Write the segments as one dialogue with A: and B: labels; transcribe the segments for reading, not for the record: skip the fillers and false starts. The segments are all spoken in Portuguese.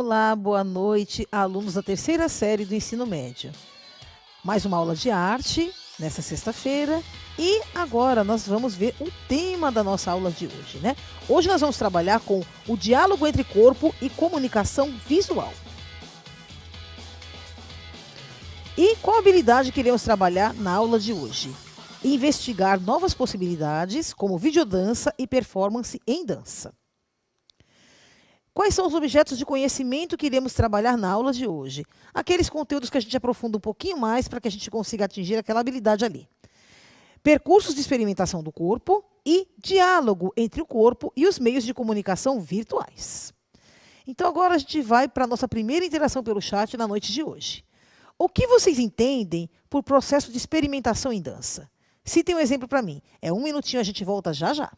A: Olá, boa noite, alunos da terceira série do ensino médio. Mais uma aula de arte nessa sexta-feira e agora nós vamos ver o tema da nossa aula de hoje, né? Hoje nós vamos trabalhar com o diálogo entre corpo e comunicação visual. E qual habilidade queremos trabalhar na aula de hoje? Investigar novas possibilidades como videodança e performance em dança. Quais são os objetos de conhecimento que iremos trabalhar na aula de hoje? Aqueles conteúdos que a gente aprofunda um pouquinho mais para que a gente consiga atingir aquela habilidade ali. Percursos de experimentação do corpo e diálogo entre o corpo e os meios de comunicação virtuais. Então agora a gente vai para a nossa primeira interação pelo chat na noite de hoje. O que vocês entendem por processo de experimentação em dança? Citem um exemplo para mim. É 1 minutinho, a gente volta já já.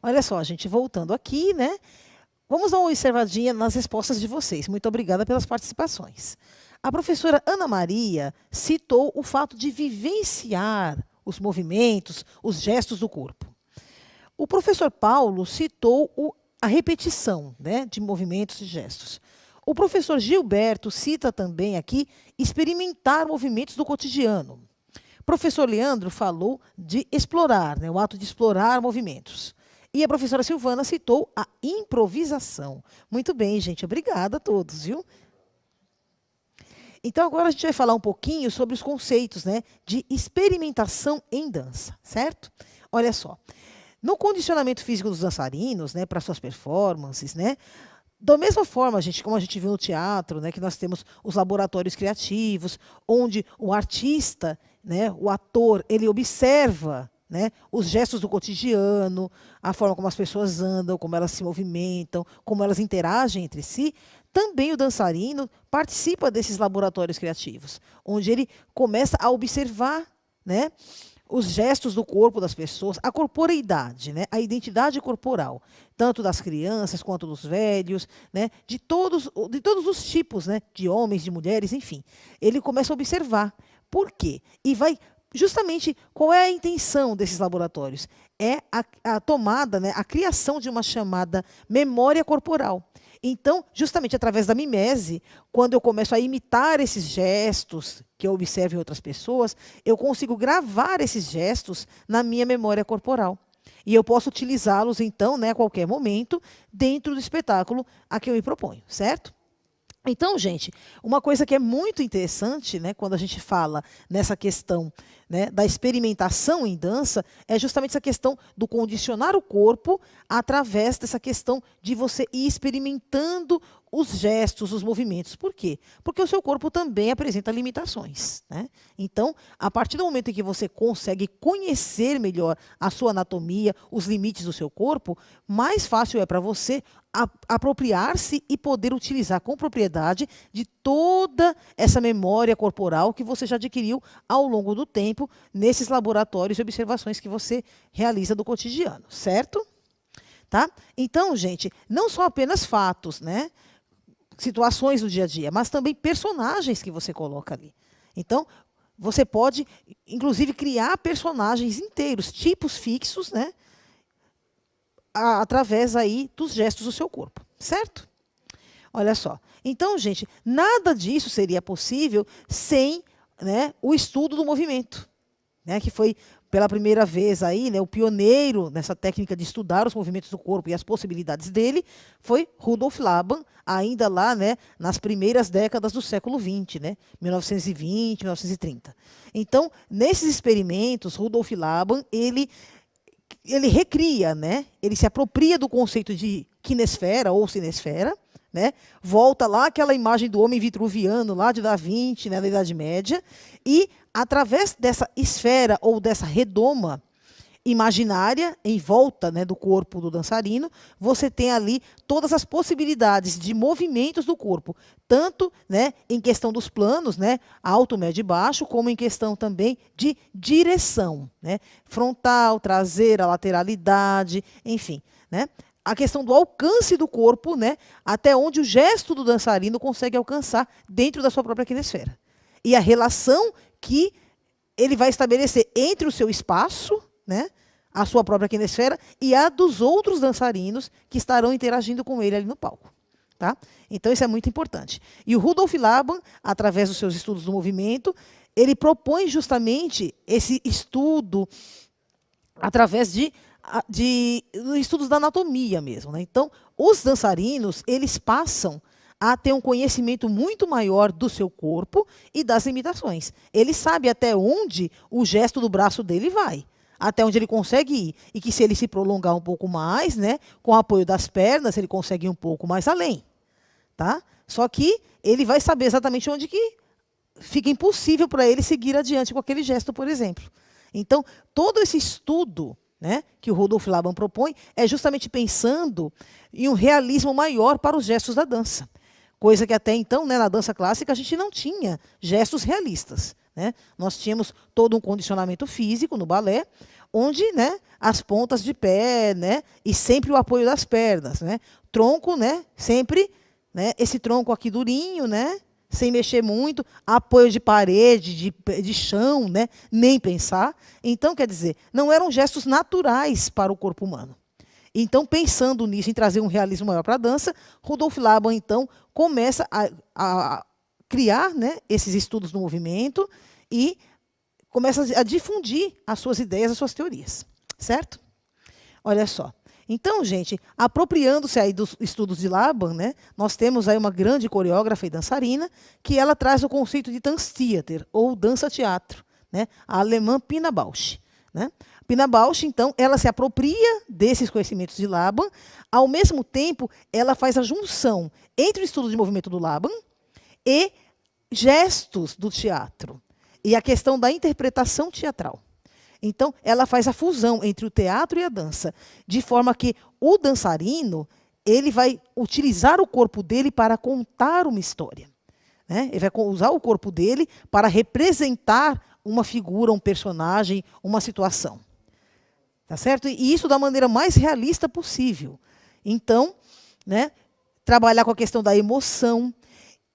A: Olha só, gente, voltando aqui, né? Vamos dar uma observadinha nas respostas de vocês. Muito obrigada pelas participações. A professora Ana Maria citou o fato de vivenciar os movimentos, os gestos do corpo. O professor Paulo citou a repetição, né, de movimentos e gestos. O professor Gilberto cita também aqui experimentar movimentos do cotidiano. O professor Leandro falou de explorar, né, o ato de explorar movimentos. E a professora Silvana citou a improvisação. Muito bem, gente. Obrigada a todos, viu? Então, agora a gente vai falar um pouquinho sobre os conceitos, né, de experimentação em dança, certo? Olha só. No condicionamento físico dos dançarinos, né, para suas performances, né, da mesma forma, gente, como a gente viu no teatro, né, que nós temos os laboratórios criativos, onde o artista, né, o ator, ele observa, né, os gestos do cotidiano, a forma como as pessoas andam, como elas se movimentam, como elas interagem entre si. Também o dançarino participa desses laboratórios criativos, onde ele começa a observar, né, os gestos do corpo das pessoas, a corporeidade, né, a identidade corporal, tanto das crianças quanto dos velhos, né, de todos os tipos, né, de homens, de mulheres, enfim. Ele começa a observar. Por quê? E vai justamente, qual é a intenção desses laboratórios? É a tomada, né, a criação de uma chamada memória corporal. Então, justamente através da mimese, quando eu começo a imitar esses gestos que eu observo em outras pessoas, eu consigo gravar esses gestos na minha memória corporal. E eu posso utilizá-los, então, né, a qualquer momento, dentro do espetáculo a que eu me proponho, certo? Então, gente, uma coisa que é muito interessante, né, quando a gente fala nessa questão, né, da experimentação em dança, é justamente essa questão do condicionar o corpo através dessa questão de você ir experimentando os gestos, os movimentos. Por quê? Porque o seu corpo também apresenta limitações, né? Então, a partir do momento em que você consegue conhecer melhor a sua anatomia, os limites do seu corpo, mais fácil é para você apropriar-se e poder utilizar com propriedade de toda essa memória corporal que você já adquiriu ao longo do tempo nesses laboratórios e observações que você realiza do cotidiano, certo? Tá? Então, gente, não são apenas fatos, né? Situações do dia a dia, mas também personagens que você coloca ali. Então, você pode, inclusive, criar personagens inteiros, tipos fixos, né? Através aí dos gestos do seu corpo, certo? Olha só. Então, gente, nada disso seria possível sem, né, o estudo do movimento, né, que foi pela primeira vez aí, né, o pioneiro nessa técnica de estudar os movimentos do corpo e as possibilidades dele foi Rudolf Laban, ainda lá, né, nas primeiras décadas do século XX, né, 1920, 1930. Então, nesses experimentos, Rudolf Laban, ele recria, né, ele se apropria do conceito de quinesfera ou cinesfera, né, volta lá aquela imagem do homem vitruviano lá de Da Vinci, né, da Idade Média, e através dessa esfera ou dessa redoma imaginária em volta, né, do corpo do dançarino, você tem ali todas as possibilidades de movimentos do corpo, tanto, né, em questão dos planos, né, alto, médio e baixo, como em questão também de direção, né, frontal, traseira, lateralidade, enfim, né, a questão do alcance do corpo, né, até onde o gesto do dançarino consegue alcançar dentro da sua própria quinesfera. E a relação que ele vai estabelecer entre o seu espaço, né, a sua própria quinesfera, e a dos outros dançarinos que estarão interagindo com ele ali no palco. Tá? Então, isso é muito importante. E o Rudolf Laban, através dos seus estudos do movimento, ele propõe justamente esse estudo através de estudos da anatomia mesmo, né? Então, os dançarinos, eles passam a ter um conhecimento muito maior do seu corpo e das limitações. Ele sabe até onde o gesto do braço dele vai, até onde ele consegue ir. E que se ele se prolongar um pouco mais, né, com o apoio das pernas, ele consegue ir um pouco mais além. Tá? Só que ele vai saber exatamente onde que fica impossível para ele seguir adiante com aquele gesto, por exemplo. Então, todo esse estudo, né, que o Rudolf Laban propõe é justamente pensando em um realismo maior para os gestos da dança. Coisa que até então, né, na dança clássica, a gente não tinha gestos realistas. Né? Nós tínhamos todo um condicionamento físico no balé, onde, né, as pontas de pé, né, e sempre o apoio das pernas. Né? Tronco, né, sempre, né, esse tronco aqui durinho, né, sem mexer muito, apoio de parede, de chão, né, nem pensar. Então, quer dizer, não eram gestos naturais para o corpo humano. Então, pensando nisso, em trazer um realismo maior para a dança, Rudolf Laban, então, começa a criar, né, esses estudos do movimento e começa a difundir as suas ideias, as suas teorias. Certo? Olha só. Então, gente, apropriando-se aí dos estudos de Laban, né, nós temos aí uma grande coreógrafa e dançarina que ela traz o conceito de Tanztheater, ou dança-teatro, né, a alemã Pina Bausch. Né? Pina Bausch, então, ela se apropria desses conhecimentos de Laban, ao mesmo tempo, ela faz a junção entre o estudo de movimento do Laban e gestos do teatro, e a questão da interpretação teatral. Então, ela faz a fusão entre o teatro e a dança, de forma que o dançarino ele vai utilizar o corpo dele para contar uma história. Né? Ele vai usar o corpo dele para representar uma figura, um personagem, uma situação. Tá certo? E isso da maneira mais realista possível. Então, né, trabalhar com a questão da emoção.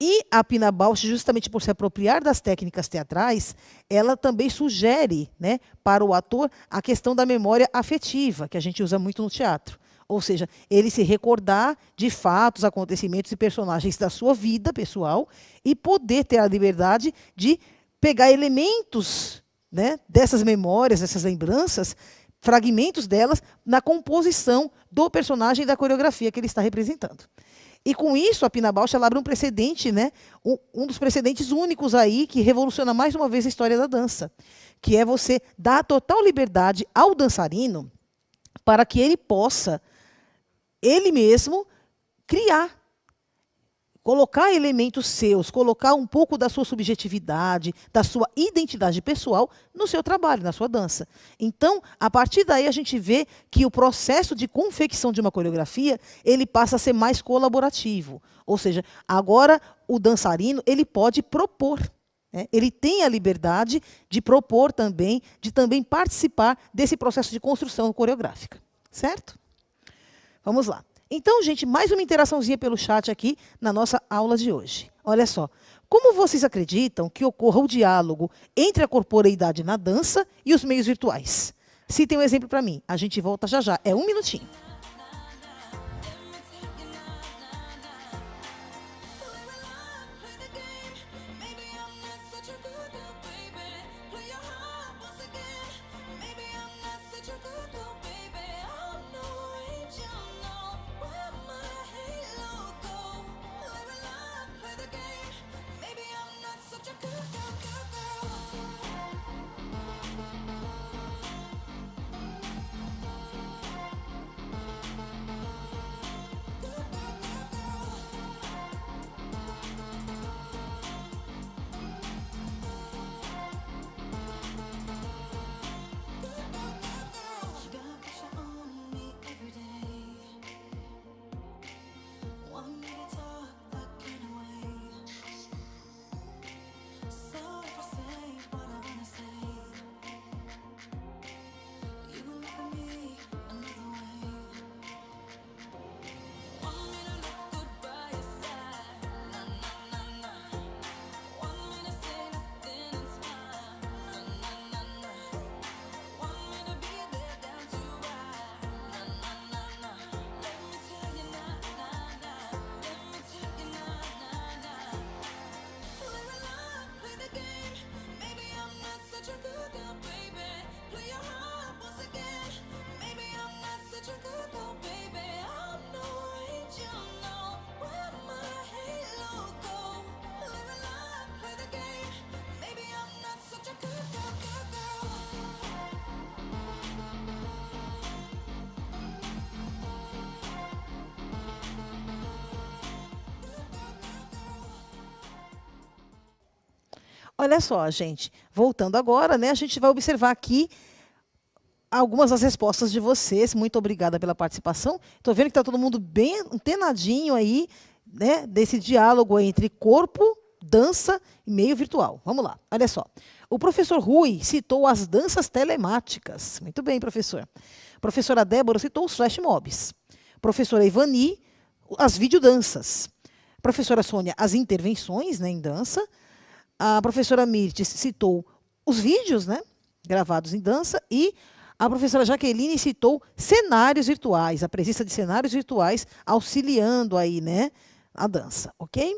A: E a Pina Bausch, justamente por se apropriar das técnicas teatrais, ela também sugere, né, para o ator a questão da memória afetiva, que a gente usa muito no teatro. Ou seja, ele se recordar de fatos, acontecimentos e personagens da sua vida pessoal e poder ter a liberdade de pegar elementos, né, dessas memórias, dessas lembranças, fragmentos delas, na composição do personagem e da coreografia que ele está representando. E com isso, a Pina Bausch ela abre um precedente, né, um dos precedentes únicos aí, que revoluciona mais uma vez a história da dança, que é você dar total liberdade ao dançarino para que ele possa, ele mesmo, criar, colocar elementos seus, colocar um pouco da sua subjetividade, da sua identidade pessoal no seu trabalho, na sua dança. Então, a partir daí, a gente vê que o processo de confecção de uma coreografia, ele passa a ser mais colaborativo. Ou seja, agora o dançarino ele pode propor. Né? Ele tem a liberdade de propor também, de também participar desse processo de construção coreográfica. Certo? Vamos lá. Então, gente, mais uma interaçãozinha pelo chat aqui na nossa aula de hoje. Olha só. Como vocês acreditam que ocorra o diálogo entre a corporeidade na dança e os meios virtuais? Citem um exemplo para mim. A gente volta já já. É 1 minutinho. Olha só, gente, voltando agora, né, a gente vai observar aqui algumas das respostas de vocês. Muito obrigada pela participação. Estou vendo que está todo mundo bem antenadinho aí, né, desse diálogo entre corpo, dança e meio virtual. Vamos lá, olha só. O professor Rui citou as danças telemáticas. Muito bem, professor. Professora Débora citou os flash mobs. Professora Ivani, as videodanças. Professora Sônia, as intervenções, né, em dança. A professora Mirtes citou os vídeos, né, gravados em dança, e a professora Jaqueline citou cenários virtuais, a presença de cenários virtuais auxiliando aí, né, a dança, ok?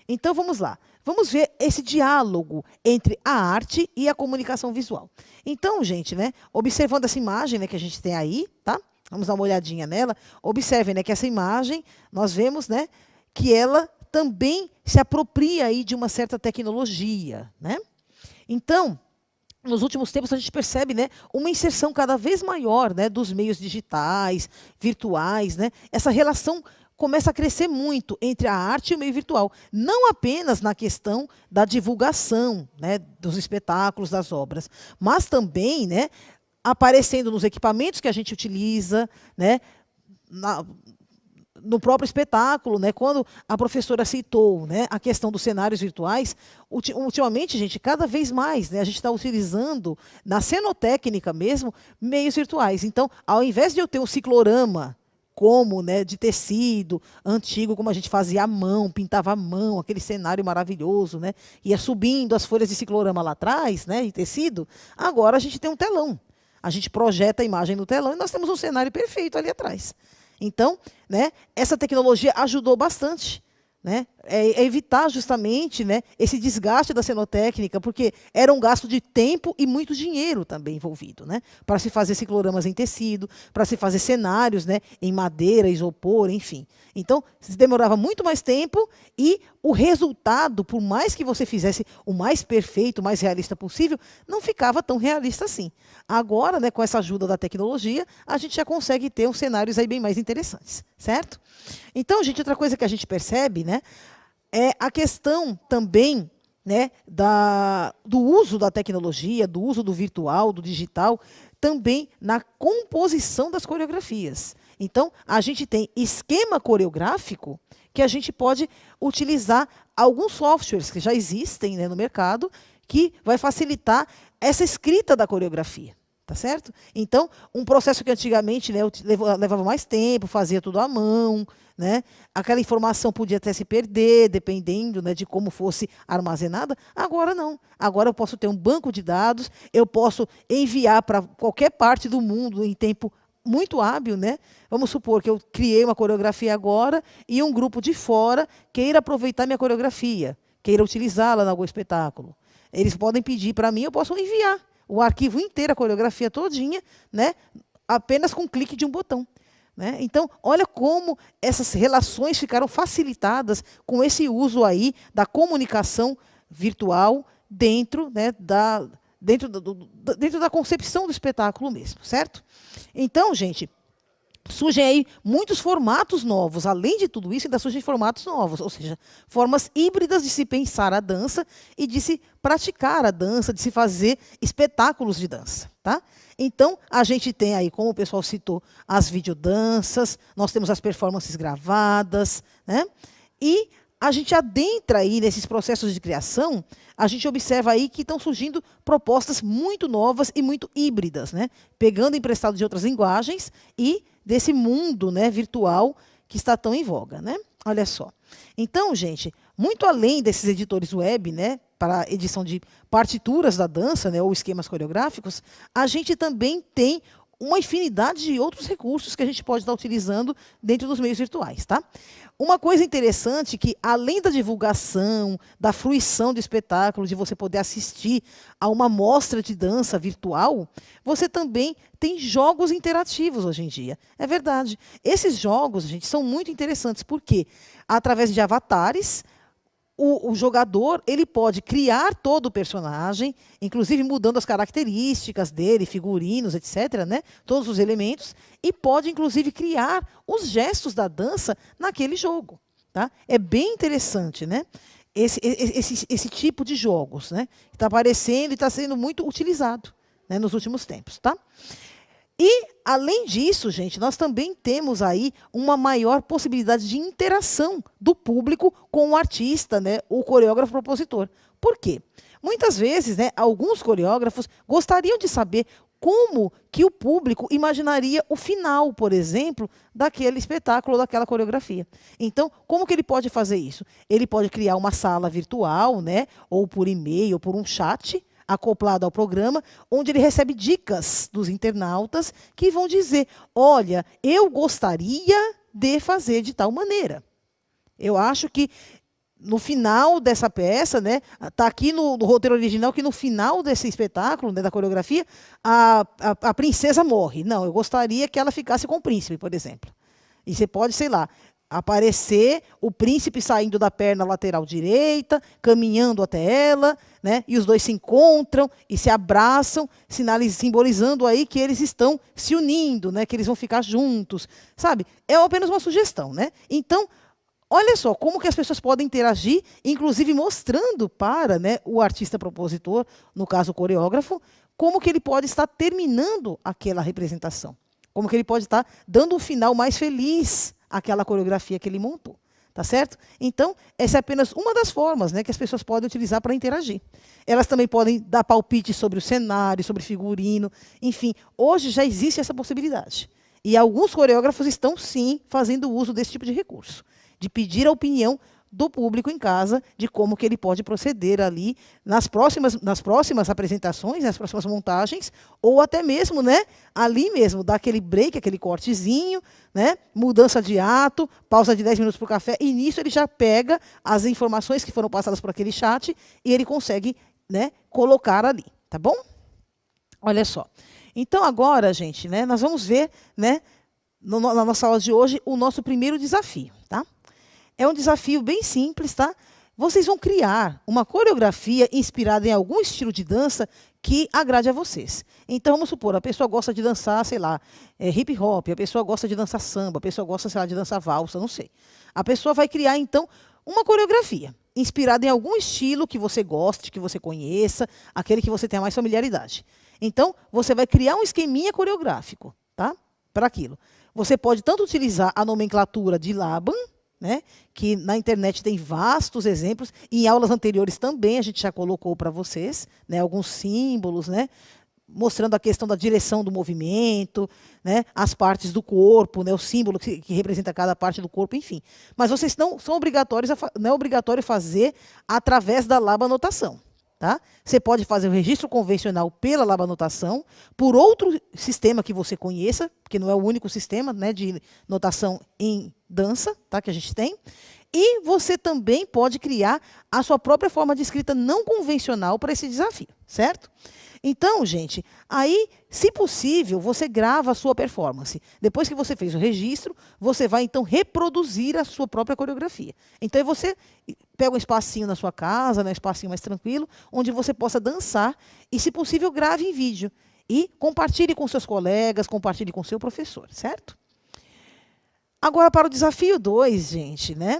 A: Então, vamos lá. Vamos ver esse diálogo entre a arte e a comunicação visual. Então, gente, né, observando essa imagem, né, que a gente tem aí, tá? Vamos dar uma olhadinha nela. Observem, né, que essa imagem, nós vemos, né, que ela também se apropria aí de uma certa tecnologia, né? Então, nos últimos tempos a gente percebe, né, uma inserção cada vez maior, né, dos meios digitais, virtuais, né? Essa relação começa a crescer muito entre a arte e o meio virtual, não apenas na questão da divulgação, né, dos espetáculos, das obras, mas também, né, aparecendo nos equipamentos que a gente utiliza, né, no próprio espetáculo, né, quando a professora citou, né, a questão dos cenários virtuais, ultimamente, gente, cada vez mais, né, a gente está utilizando, na cenotécnica mesmo, meios virtuais. Então, ao invés de eu ter um ciclorama, como, né, de tecido antigo, como a gente fazia à mão, pintava à mão, aquele cenário maravilhoso, né, ia subindo as folhas de ciclorama lá atrás, né, em tecido, agora a gente tem um telão. A gente projeta a imagem no telão e nós temos um cenário perfeito ali atrás. Então, né, essa tecnologia ajudou bastante, né, evitar justamente, né, esse desgaste da cenotécnica, porque era um gasto de tempo e muito dinheiro também envolvido, né, para se fazer cicloramas em tecido, para se fazer cenários, né, em madeira, isopor, enfim. Então, se demorava muito mais tempo e o resultado, por mais que você fizesse o mais perfeito, o mais realista possível, não ficava tão realista assim. Agora, né, com essa ajuda da tecnologia, a gente já consegue ter uns cenários aí bem mais interessantes, certo? Então, gente, outra coisa que a gente percebe, né, é a questão também, né, do uso da tecnologia, do uso do virtual, do digital, também na composição das coreografias. Então, a gente tem esquema coreográfico que a gente pode utilizar alguns softwares que já existem, né, no mercado, que vai facilitar essa escrita da coreografia. Tá certo? Então, um processo que antigamente, né, levava mais tempo, fazia tudo à mão, né? Aquela informação podia até se perder, dependendo, né, de como fosse armazenada. Agora não. Agora eu posso ter um banco de dados, eu posso enviar para qualquer parte do mundo em tempo muito hábil, né? Vamos supor que eu criei uma coreografia agora e um grupo de fora queira aproveitar minha coreografia, queira utilizá-la em algum espetáculo. Eles podem pedir para mim, eu posso enviar o arquivo inteiro, a coreografia todinha, né? Apenas com um clique de um botão. Né? Então, olha como essas relações ficaram facilitadas com esse uso aí da comunicação virtual dentro, né, dentro da concepção do espetáculo mesmo, certo? Então, gente, surgem aí muitos formatos novos. Além de tudo isso, ainda surgem formatos novos, ou seja, formas híbridas de se pensar a dança e de se praticar a dança, de se fazer espetáculos de dança. Tá? Então, a gente tem aí, como o pessoal citou, as videodanças, nós temos as performances gravadas, né? E a gente adentra aí nesses processos de criação, a gente observa aí que estão surgindo propostas muito novas e muito híbridas, né? Pegando emprestado de outras linguagens e desse mundo, né, virtual que está tão em voga, né? Olha só. Então, gente, muito além desses editores web, né, para edição de partituras da dança, né, ou esquemas coreográficos, a gente também tem uma infinidade de outros recursos que a gente pode estar utilizando dentro dos meios virtuais, tá? Uma coisa interessante que, além da divulgação, da fruição do espetáculo, de você poder assistir a uma mostra de dança virtual, você também tem jogos interativos hoje em dia. É verdade. Esses jogos, gente, são muito interessantes, porque através de avatares, o jogador ele pode criar todo o personagem, inclusive mudando as características dele, figurinos, etc., né? Todos os elementos, e pode, inclusive, criar os gestos da dança naquele jogo. Tá? É bem interessante, né? Esse tipo de jogos, né? Está aparecendo e está sendo muito utilizado, né, nos últimos tempos. Tá? E, além disso, gente, nós também temos aí uma maior possibilidade de interação do público com o artista, né, o coreógrafo propositor. Por quê? Muitas vezes, né, alguns coreógrafos gostariam de saber como que o público imaginaria o final, por exemplo, daquele espetáculo, daquela coreografia. Então, como que ele pode fazer isso? Ele pode criar uma sala virtual, né, ou por e-mail, ou por um chat, acoplado ao programa, onde ele recebe dicas dos internautas que vão dizer, olha, eu gostaria de fazer de tal maneira. Eu acho que no final dessa peça, né, está aqui no roteiro original que no final desse espetáculo, né, da coreografia, a princesa morre. Não, eu gostaria que ela ficasse com o príncipe, por exemplo. E você pode, sei lá, aparecer o príncipe saindo da perna lateral direita, caminhando até ela, né? E os dois se encontram e se abraçam, simbolizando aí que eles estão se unindo, né? Que eles vão ficar juntos, sabe? É apenas uma sugestão, né? Então, olha só como que as pessoas podem interagir, inclusive mostrando para, né, o artista propositor, no caso o coreógrafo, como que ele pode estar terminando aquela representação, como que ele pode estar dando um final mais feliz àquela coreografia que ele montou. Tá certo? Então, essa é apenas uma das formas, né, que as pessoas podem utilizar para interagir. Elas também podem dar palpite sobre o cenário, sobre figurino, enfim. Hoje já existe essa possibilidade. E alguns coreógrafos estão, sim, fazendo uso desse tipo de recurso, de pedir a opinião do público em casa de como que ele pode proceder ali nas próximas apresentações, nas próximas montagens, ou até mesmo, né, ali mesmo, dar aquele break, aquele cortezinho, né, mudança de ato, pausa de 10 minutos para o café, e nisso ele já pega as informações que foram passadas por aquele chat e ele consegue, né, colocar ali, tá bom? Olha só. Então agora, gente, né, nós vamos ver, né, na nossa aula de hoje, o nosso primeiro desafio, tá? É um desafio bem simples, tá? Vocês vão criar uma coreografia inspirada em algum estilo de dança que agrade a vocês. Então, vamos supor, a pessoa gosta de dançar, sei lá, hip hop, a pessoa gosta de dançar samba, a pessoa gosta, sei lá, de dançar valsa, não sei. A pessoa vai criar, então, uma coreografia inspirada em algum estilo que você goste, que você conheça, aquele que você tenha mais familiaridade. Então, você vai criar um esqueminha coreográfico, tá? Para aquilo. Você pode tanto utilizar a nomenclatura de Laban, né, que na internet tem vastos exemplos, e em aulas anteriores também a gente já colocou para vocês, né, alguns símbolos, né, mostrando a questão da direção do movimento, né, as partes do corpo, né, o símbolo que representa cada parte do corpo, enfim. Mas vocês não são obrigatórios, não é obrigatório fazer através da labanotação. Tá? Você pode fazer o registro convencional pela labanotação, por outro sistema que você conheça, porque não é o único sistema, né, de notação em dança, tá, que a gente tem. E você também pode criar a sua própria forma de escrita não convencional para esse desafio, certo? Então, gente, aí, se possível, você grava a sua performance. Depois que você fez o registro, você vai, então, reproduzir a sua própria coreografia. Então, aí você pega um espacinho na sua casa, né, um espacinho mais tranquilo, onde você possa dançar e, se possível, grave em vídeo. E compartilhe com seus colegas, compartilhe com seu professor, certo? Agora, para o desafio 2, gente, né?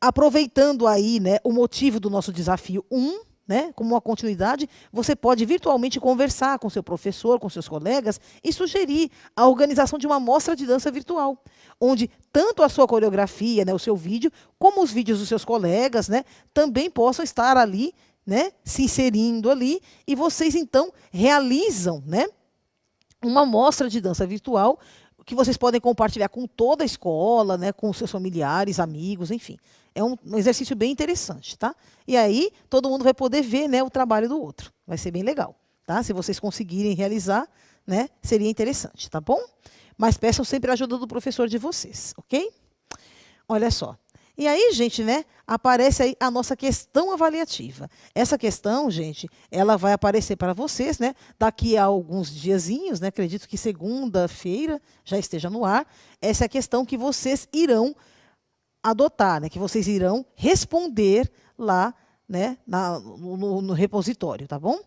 A: Aproveitando aí, né, o motivo do nosso desafio 1, né, como uma continuidade, você pode virtualmente conversar com seu professor, com seus colegas e sugerir a organização de uma mostra de dança virtual, onde tanto a sua coreografia, né, o seu vídeo, como os vídeos dos seus colegas, né, também possam estar ali, né, se inserindo ali, e vocês então realizam, né, uma mostra de dança virtual que vocês podem compartilhar com toda a escola, né, com seus familiares, amigos, enfim. É um exercício bem interessante, tá? E aí, todo mundo vai poder ver, né, o trabalho do outro. Vai ser bem legal, tá? Se vocês conseguirem realizar, né, seria interessante, tá bom? Mas peçam sempre a ajuda do professor de vocês, ok? Olha só. E aí, gente, né, aparece aí a nossa questão avaliativa. Essa questão, gente, ela vai aparecer para vocês, né, daqui a alguns diazinhos, né, acredito que segunda-feira já esteja no ar. Essa é a questão que vocês irão adotar, né, que vocês irão responder lá, né, no repositório, tá bom?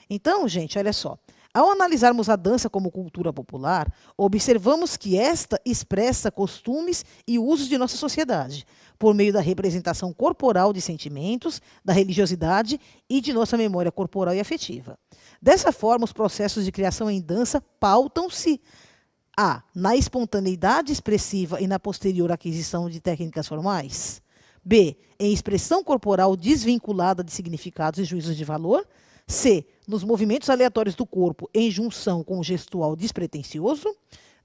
A: Então, gente, olha só. Ao analisarmos a dança como cultura popular, observamos que esta expressa costumes e usos de nossa sociedade, por meio da representação corporal de sentimentos, da religiosidade e de nossa memória corporal e afetiva. Dessa forma, os processos de criação em dança pautam-se na espontaneidade expressiva e na posterior aquisição de técnicas formais. B, em expressão corporal desvinculada de significados e juízos de valor. C, nos movimentos aleatórios do corpo em junção com o gestual despretensioso.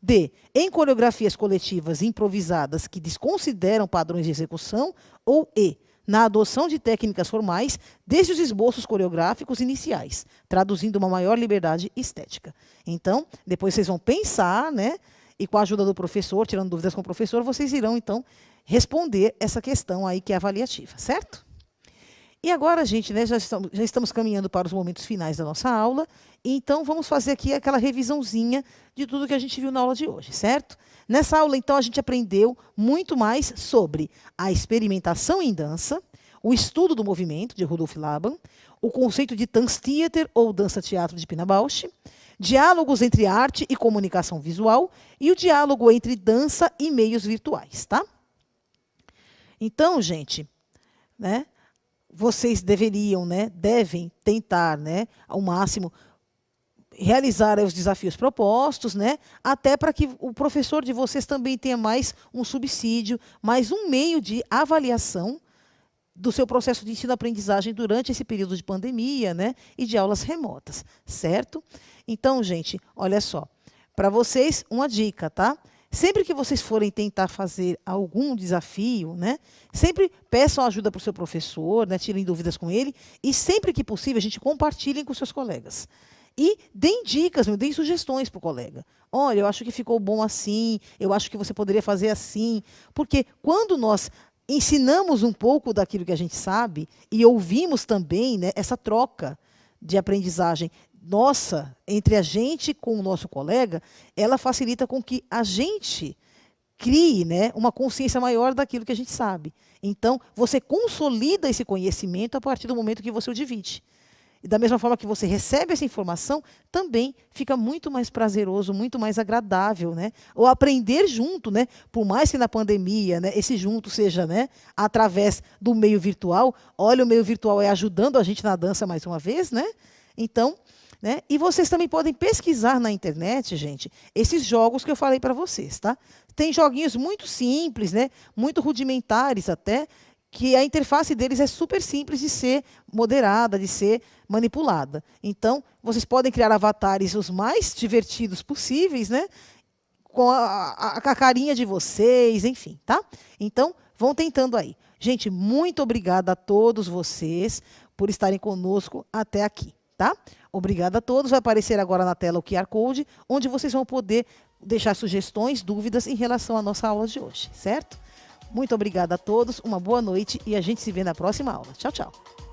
A: D, em coreografias coletivas improvisadas que desconsideram padrões de execução. Ou E, na adoção de técnicas formais desde os esboços coreográficos iniciais, traduzindo uma maior liberdade estética. Então, depois vocês vão pensar, né? E com a ajuda do professor, tirando dúvidas com o professor, vocês irão, então, responder essa questão aí que é avaliativa, certo? E agora, gente, né, já estamos caminhando para os momentos finais da nossa aula, então vamos fazer aqui aquela revisãozinha de tudo que a gente viu na aula de hoje, certo? Nessa aula, então, a gente aprendeu muito mais sobre a experimentação em dança, o estudo do movimento, de Rudolf Laban, o conceito de Tanztheater, ou dança-teatro de Pina Bausch, diálogos entre arte e comunicação visual e o diálogo entre dança e meios virtuais, tá? Então, gente, né, vocês deveriam, né, devem tentar, né, ao máximo realizar os desafios propostos, né, até para que o professor de vocês também tenha mais um subsídio, mais um meio de avaliação do seu processo de ensino-aprendizagem durante esse período de pandemia, né, e de aulas remotas, certo? Então, gente, olha só, para vocês uma dica, tá? Sempre que vocês forem tentar fazer algum desafio, né, sempre peçam ajuda para o seu professor, né, tirem dúvidas com ele, e sempre que possível, a gente compartilhem com seus colegas. E deem dicas, deem sugestões para o colega. Olha, eu acho que ficou bom assim, eu acho que você poderia fazer assim. Porque quando nós ensinamos um pouco daquilo que a gente sabe e ouvimos também, né, essa troca de aprendizagem nossa, entre a gente com o nosso colega, ela facilita com que a gente crie, né, uma consciência maior daquilo que a gente sabe. Então, você consolida esse conhecimento a partir do momento que você o divide. E da mesma forma que você recebe essa informação, também fica muito mais prazeroso, muito mais agradável, né? Ou aprender junto, né? Por mais que na pandemia, né, esse junto seja, né, através do meio virtual. Olha, o meio virtual é ajudando a gente na dança mais uma vez, né? Então, né? E vocês também podem pesquisar na internet, gente, esses jogos que eu falei para vocês, tá? Tem joguinhos muito simples, né? Muito rudimentares até, que a interface deles é super simples de ser moderada, de ser manipulada. Então, vocês podem criar avatares os mais divertidos possíveis, né? Com a carinha de vocês, enfim, tá? Então, vão tentando aí. Gente, muito obrigada a todos vocês por estarem conosco até aqui, tá? Obrigada a todos. Vai aparecer agora na tela o QR Code, onde vocês vão poder deixar sugestões, dúvidas em relação à nossa aula de hoje, certo? Muito obrigada a todos, uma boa noite e a gente se vê na próxima aula. Tchau, tchau.